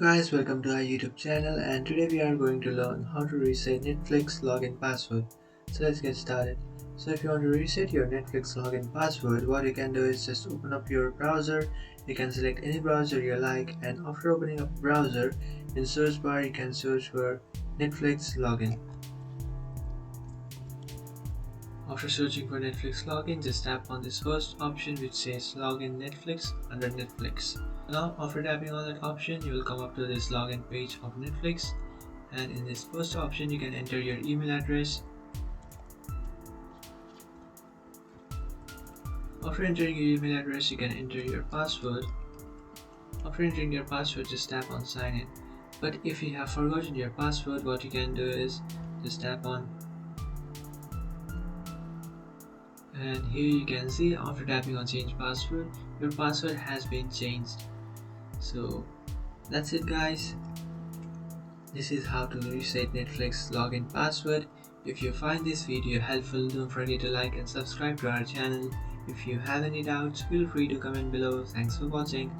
guys, welcome to our YouTube channel, and today we are going to learn how to reset Netflix login password. So let's get started. So if you want to reset your Netflix login password, what you can do is just open up your browser. You can select any browser you like, and after opening up browser, in search bar you can search for Netflix login. After searching for Netflix login, just tap on this first option which says login Netflix under Netflix. Now after tapping on that option, you will come up to this login page of Netflix, and in this first option you can enter your email address. After entering your email address, you can enter your password. After entering your password, just tap on sign in. But if you have forgotten your password, what you can do is just tap on, and here you can see after tapping on change password, your password has been changed. So that's it guys. This is how to reset Netflix login password. If you find this video helpful, don't forget to like and subscribe to our channel. If you have any doubts, feel free to comment below. Thanks for watching.